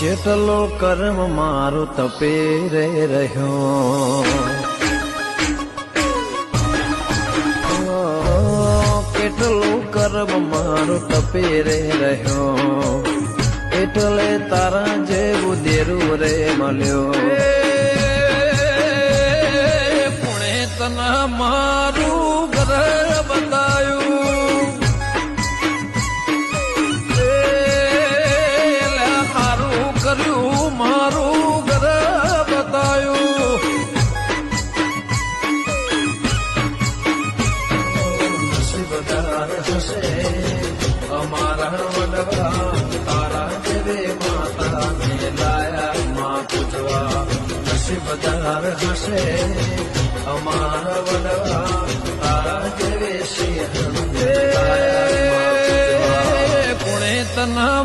જેટલો કર્મ મારો તપે રે રહ્યો, કેટલું કર્મ મારો તપે રે રહ્યો, એટલે તારા જેવું દેરું રે મળ્યો. પુણે તના મારું ઘર બતાયું, હારું કર્યું મારું ઘર બતાયું. નસીબદાર હશે અમારા વડવા, તારા જેવે માતા ને લાયા માં પૂજવા. નસીબદાર હશે અમારા વડવા, તારા જેવે સિંહ લાયા માં પૂજવા. પુણે તના